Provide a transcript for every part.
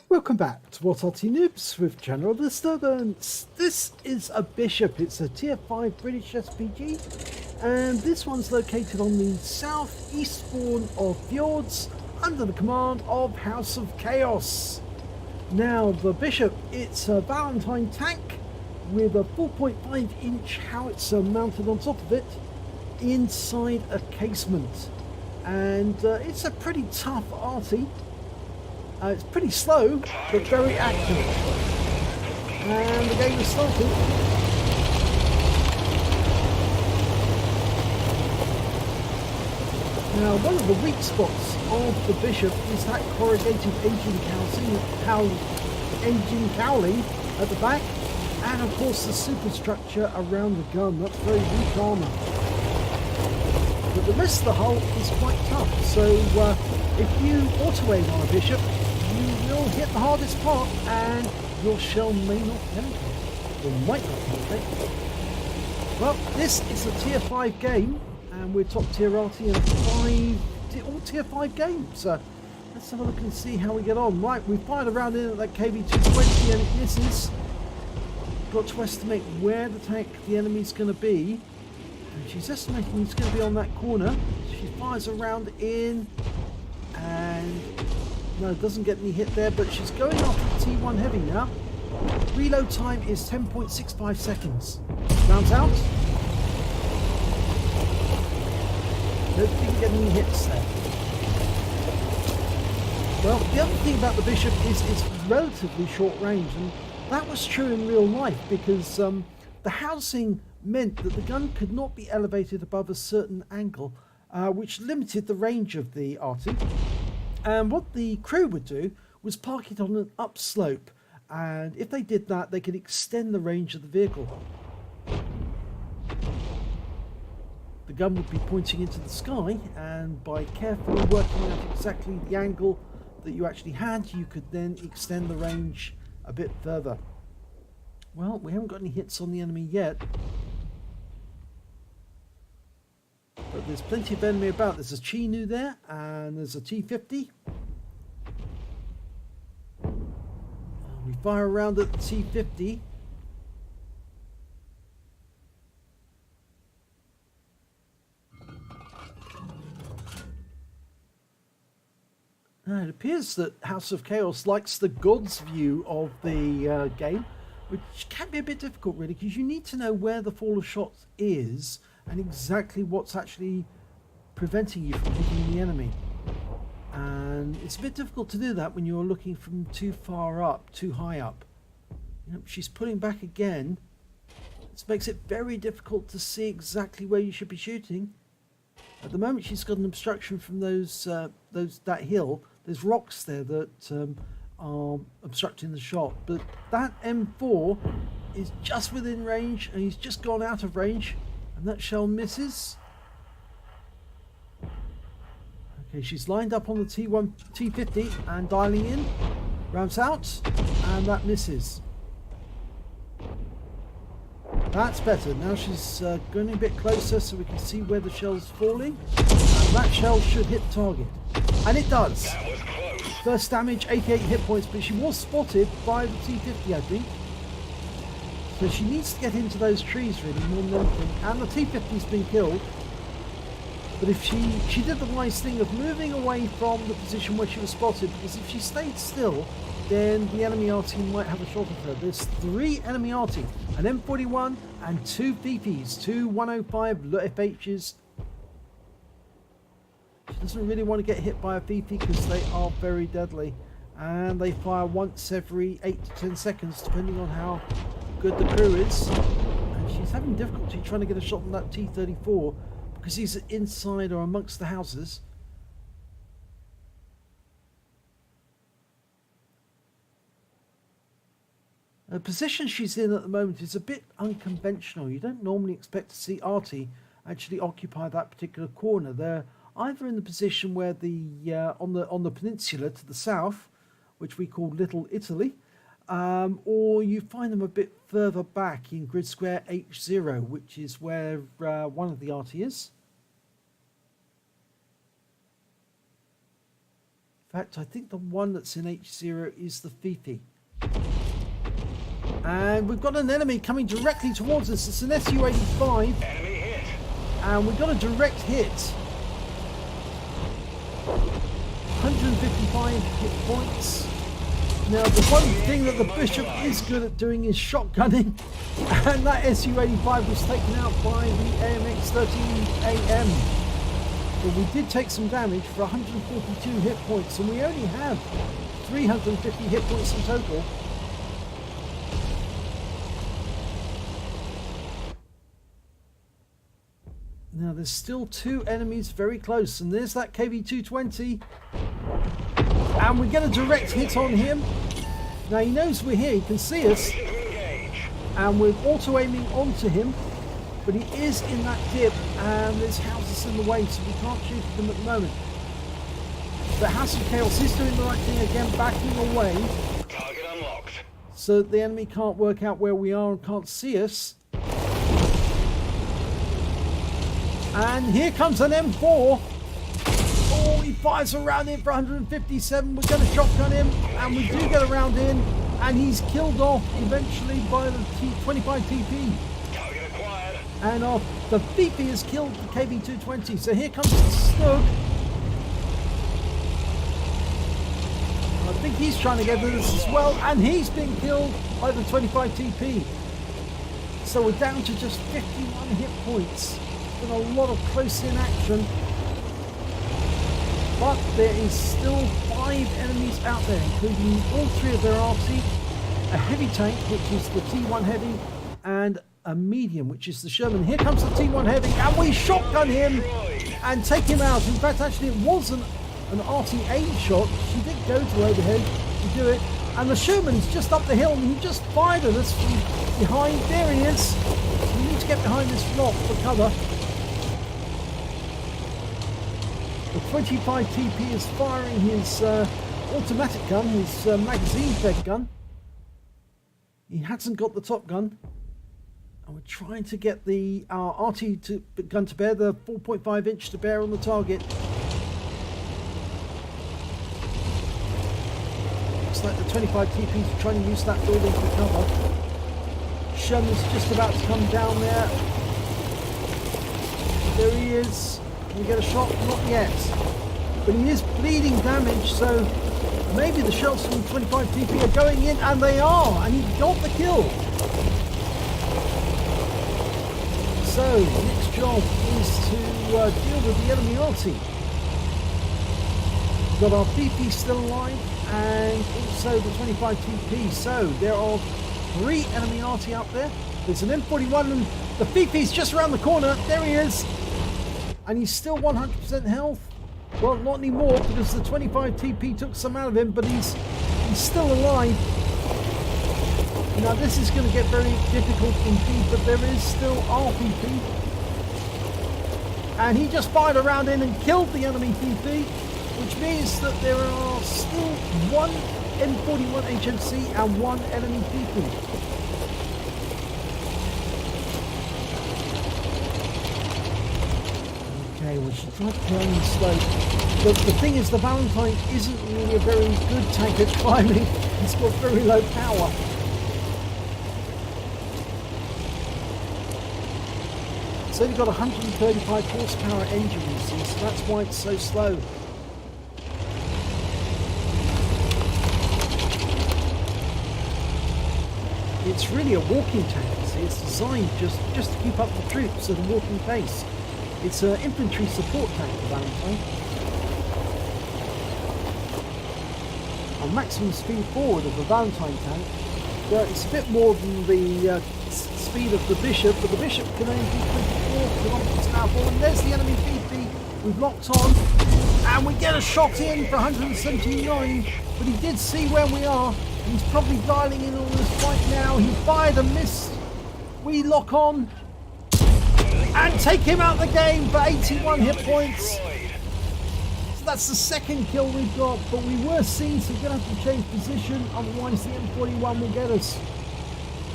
Welcome back to What Arty Noobs with General Disturbance. This is a Bishop, it's a tier 5 British SPG, and this one's located on the southeast spawn of Fjords under the command of HouseofChaos. Now the Bishop, it's a Valentine tank with a 4.5 inch howitzer mounted on top of it inside a casement, and it's a pretty tough arty. It's pretty slow, but very active. And the game has started. Now, one of the weak spots of the Bishop is that corrugated engine cowling at the back, and of course the superstructure around the gun. That's very weak armour. But the rest of the hull is quite tough, so if you auto-aim on a Bishop, you will hit the hardest part and your shell may not penetrate, or might not penetrate. Well, this is a tier 5 game, and we're top tier arty and all tier 5 games. So let's have a look and see how we get on. Right, we fired around in at that KV-220 and it misses. Got to estimate where the tank the enemy's going to be. And she's estimating he's going to be on that corner. She fires around in, and no, doesn't get any hit there, but she's going after the T1 Heavy now. Reload time is 10.65 seconds. Rounds out. Didn't get any hits there. Well, the other thing about the Bishop is it's relatively short range, and that was true in real life because the housing meant that the gun could not be elevated above a certain angle, which limited the range of the arty. And what the crew would do was park it on an upslope, and if they did that, they could extend the range of the vehicle. The gun would be pointing into the sky, and by carefully working out exactly the angle that you actually had, you could then extend the range a bit further. Well, we haven't got any hits on the enemy yet, but there's plenty of enemy about. There's a Chinu there, and there's a T50. We fire around at the T50. Now, it appears that HouseofChaos likes the God's view of the game, which can be a bit difficult really, because you need to know where the fall of shot is and exactly what's actually preventing you from hitting the enemy. And it's a bit difficult to do that when you're looking from too far up, too high up. You know, she's pulling back again. This makes it very difficult to see exactly where you should be shooting. At the moment she's got an obstruction from that hill. There's rocks there that are obstructing the shot, but that M4 is just within range, and he's just gone out of range, and that shell misses. Okay, she's lined up on the T50 and dialing in. Rounds out, and that misses. That's better. Now she's going a bit closer so we can see where the shell's falling. And that shell should hit the target. And it does. That was close. First damage, 88 hit points, but she was spotted by the T50, I think. So she needs to get into those trees really more than anything. And the T50's been killed. But if she did the wise thing of moving away from the position where she was spotted, because if she stayed still, then the enemy arty might have a shot at her. There's 3 enemy arty, an M41 and 2 VPs, 2 105 FHs. She doesn't really want to get hit by a VP because they are very deadly, and they fire once every 8 to 10 seconds depending on how good the crew is. And she's having difficulty trying to get a shot on that T34 because he's inside or amongst the houses. The position she's in at the moment is a bit unconventional. You don't normally expect to see arty actually occupy that particular corner. They're either in the position where the on the peninsula to the south, which we call Little Italy, or you find them a bit further back in grid square H0, which is where one of the arty is. In fact, I think the one that's in H0 is the Fifi. And we've got an enemy coming directly towards us. It's an Su-85. Enemy hit. And we've got a direct hit. 155 hit points. Now, the one thing that the Bishop is good at doing is shotgunning. And that Su-85 was taken out by the AMX-13AM. But we did take some damage for 142 hit points. And we only have 350 hit points in total. Now there's still two enemies very close, and there's that KV-220, and we get a direct hit on him. Now he knows we're here, he can see us, and we're auto-aiming onto him, but he is in that dip, and there's houses in the way, so we can't shoot at them at the moment. But HouseofChaos is doing the right thing again, backing away, Target unlocked. so the enemy can't work out where we are and can't see us. And here comes an M4. Oh, he fires around in for 157. We're going to shotgun him, and we do get around in, and he's killed off eventually by the 25 TP. Target acquired. And the Fifi has killed the KV-220. So here comes the Snug. I think he's trying to get to this as well, and he's been killed by the 25 TP. So we're down to just 51 hit points. Been a lot of close-in action, but there is still 5 enemies out there, including all 3 of their Arty, a heavy tank, which is the T1 Heavy, and a medium, which is the Sherman. Here comes the T1 Heavy, and we shotgun him and take him out. In fact, actually, it wasn't an Arty aim shot. She did go to overhead to do it, and the Sherman's just up the hill, and he just fired at us from behind. There he is. We need to get behind this rock for cover. The 25 TP is firing his automatic gun, his magazine-fed gun. He hasn't got the top gun. And we're trying to get our Arty gun to bear, the 4.5 inch to bear on the target. Looks like the 25 TP is trying to use that building for cover. Sherman's just about to come down there. There he is. Can we get a shot? Not yet. But he is bleeding damage, so maybe the shells from 25 TP are going in, and they are, and he got the kill. So, the next job is to deal with the enemy Arty. We've got our BP still alive, and also the 25 TP. So, there are 3 enemy Arty out there. There's an M41, and the BP's just around the corner. There he is. And he's still 100% health. Well, not anymore, because the 25 TP took some out of him, but he's still alive. Now this is going to get very difficult indeed, but there is still RPP. And he just fired around in and killed the enemy PP, which means that there are still 1 M41 HMC and 1 enemy PP. Okay, we should try to play on slow. But the thing is, the Valentine isn't really a very good tank at climbing. It's got very low power. It's only got 135 horsepower engine, you see, so that's why it's so slow. It's really a walking tank, you see. It's designed just to keep up the troops at a walking pace. It's an infantry support tank, the Valentine. Our maximum speed forward of the Valentine tank, it's a bit more than the speed of the Bishop, but the Bishop can only do 24 kilometers an hour. And there's the enemy BP. We've locked on, and we get a shot in for 179, but he did see where we are. He's probably dialing in on us right now. He fired and missed. We lock on and take him out of the game for 81 hit points. So that's the second kill we've got, but we were seen, so we're going to have to change position, otherwise the M41 will get us.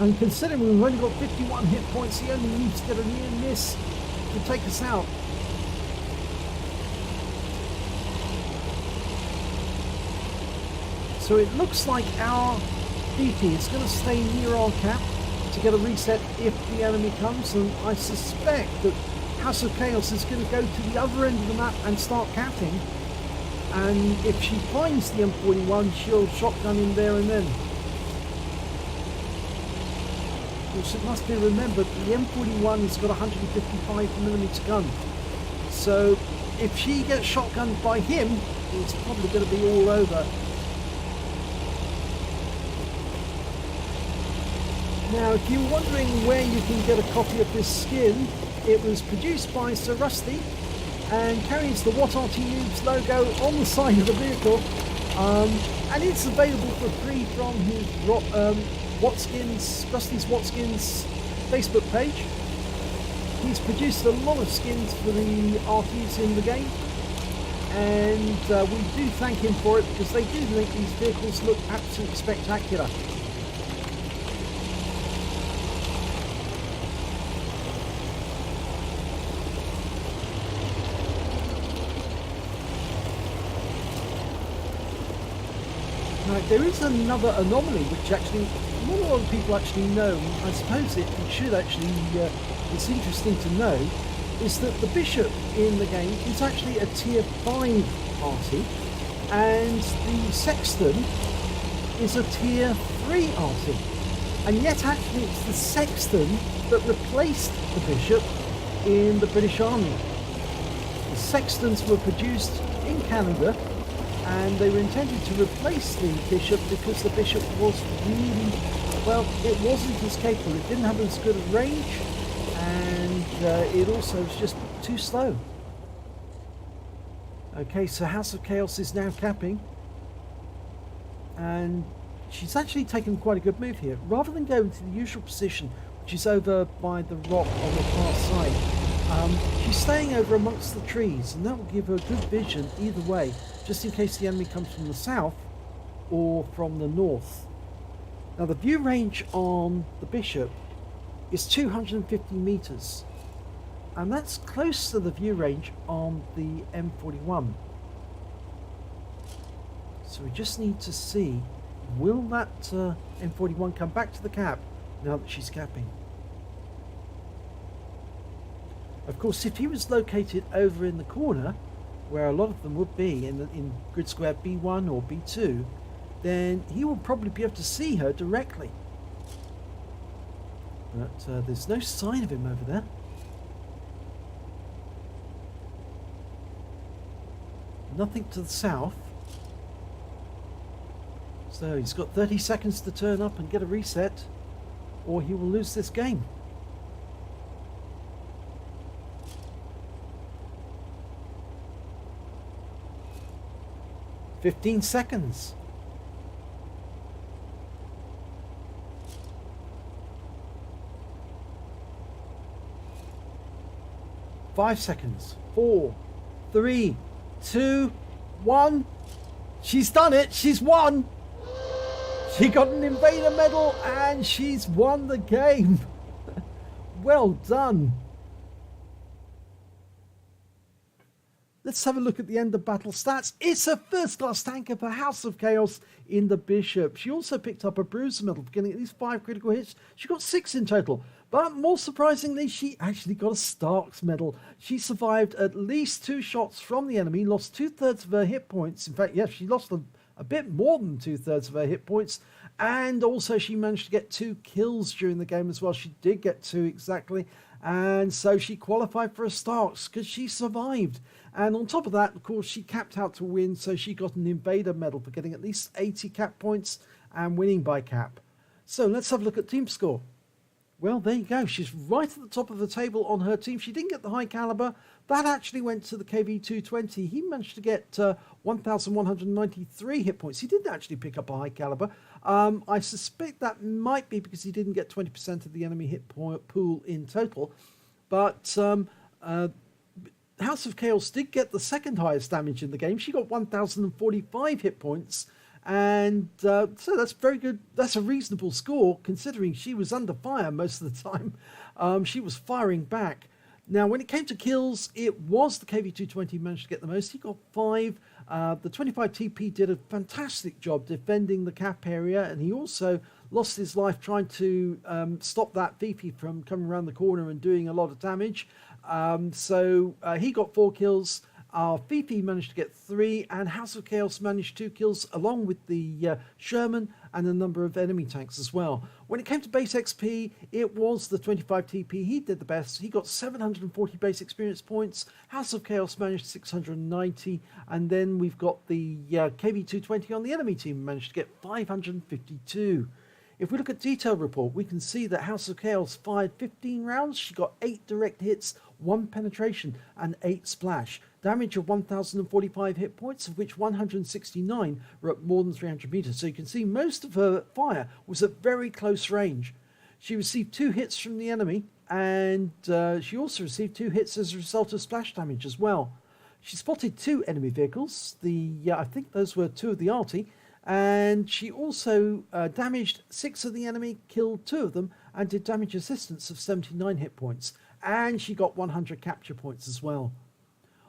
And considering we've only got 51 hit points, he only needs to get a near miss to take us out. So it looks like our DT is going to stay near our cap to get a reset if the enemy comes, and I suspect that House of Chaos is going to go to the other end of the map and start capping, and if she finds the M41 she'll shotgun in there and then. Of course, it must be remembered the M41 has got a 155mm gun, so if she gets shotgunned by him, it's probably going to be all over. Now, if you're wondering where you can get a copy of this skin, it was produced by Sir Rusty and carries the What Arty Noobs logo on the side of the vehicle, and it's available for free from his Rusty's Watskins Facebook page. He's produced a lot of skins for the Arties in the game, and we do thank him for it because they do make these vehicles look absolutely spectacular. There is another anomaly which actually not a lot of people actually know. I suppose it should actually, it's interesting to know, is that the bishop in the game is actually a tier 5 Arty, and the sexton is a tier 3 Arty, and yet actually it's the sexton that replaced the bishop in the British Army. The sextons were produced in Canada, and they were intended to replace the bishop because the bishop was really, well, it wasn't as capable. It didn't have as good a range, and it also was just too slow. Okay, so House of Chaos is now capping, and she's actually taken quite a good move here. Rather than go into the usual position, which is over by the rock on the far side, she's staying over amongst the trees, and that will give her good vision either way, just in case the enemy comes from the south or from the north. Now the view range on the bishop is 250 meters, and that's close to the view range on the M41. So we just need to see, will that M41 come back to the cap now that she's capping? Of course, if he was located over in the corner, where a lot of them would be in grid square B1 or B2, then he will probably be able to see her directly. But there's no sign of him over there. Nothing to the south. So he's got 30 seconds to turn up and get a reset, or he will lose this game. "15 seconds. "5 seconds. 4, 3, 2, 1. She's done it. She's won. She got an Invader medal and she's won the game. Well done. Let's have a look at the end of battle stats. It's a first class tanker for House of Chaos in the Bishop. She also picked up a Bruiser medal for getting at least 5 critical hits. She got 6 in total. But more surprisingly, she actually got a Starks medal. She survived at least 2 shots from the enemy, lost 2/3 of her hit points. In fact, yes, she lost a bit more than 2/3 of her hit points. And also she managed to get 2 kills during the game as well. She did get 2 exactly. And so she qualified for a Starks because she survived. And on top of that, of course, she capped out to win. So she got an Invader medal for getting at least 80 cap points and winning by cap. So let's have a look at team score. Well, there you go. She's right at the top of the table on her team. She didn't get the high caliber. That actually went to the KV220. He managed to get 1,193 hit points. He didn't actually pick up a high caliber. I suspect that might be because he didn't get 20% of the enemy hit pool in total. But House of Chaos did get the second highest damage in the game. She got 1,045 hit points. And so that's very good. That's a reasonable score considering she was under fire most of the time. She was firing back. Now, when it came to kills, it was the KV220 who managed to get the most. He got 5. The 25 TP did a fantastic job defending the cap area, and he also lost his life trying to stop that Fifi from coming around the corner and doing a lot of damage. So he got 4 kills. Our Fifi managed to get 3, and HouseofChaos managed 2 kills along with the Sherman and a number of enemy tanks as well. When it came to base XP, it was the 25 TP. He did the best. He got 740 base experience points. HouseofChaos managed 690, and then we've got the KV220 on the enemy team managed to get 552. If we look at detailed report, we can see that HouseofChaos fired 15 rounds. She got 8 direct hits, 1 penetration, and 8 splash. Damage of 1,045 hit points, of which 169 were at more than 300 meters. So you can see most of her fire was at very close range. She received 2 hits from the enemy, and she also received 2 hits as a result of splash damage as well. She spotted 2 enemy vehicles. I think those were 2 of the Arty. And she also damaged 6 of the enemy, killed 2 of them, and did damage assistance of 79 hit points. And she got 100 capture points as well.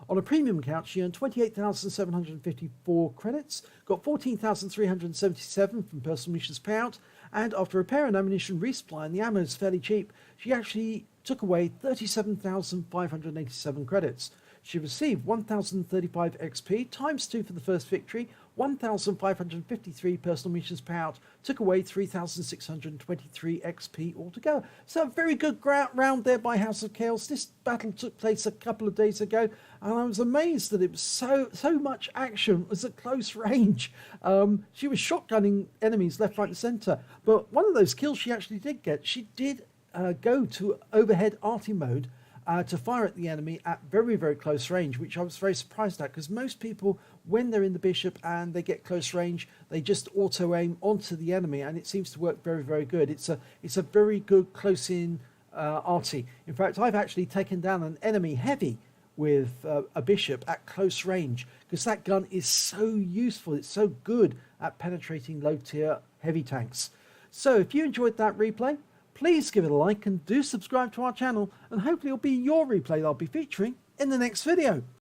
On a premium account, she earned 28,754 credits, got 14,377 from personal missions payout, and after repair and ammunition resupply, and the ammo is fairly cheap, she actually took away 37,587 credits. She received 1,035 XP, times 2 for the first victory, 1,553 personal missions payout, took away 3,623 XP altogether. So a very good round there by HouseofChaos. This battle took place a couple of days ago, and I was amazed that it was so much action. It was at close range. She was shotgunning enemies left, right, and centre. But one of those kills she actually did get, she did go to overhead Arty mode, to fire at the enemy at very, very close range, which I was very surprised at, because most people, when they're in the Bishop and they get close range, they just auto-aim onto the enemy, and it seems to work very, very good. It's a very good close-in Arty. In fact, I've actually taken down an enemy heavy with a Bishop at close range, because that gun is so useful. It's so good at penetrating low-tier heavy tanks. So if you enjoyed that replay, please give it a like and do subscribe to our channel, and hopefully it'll be your replay that I'll be featuring in the next video.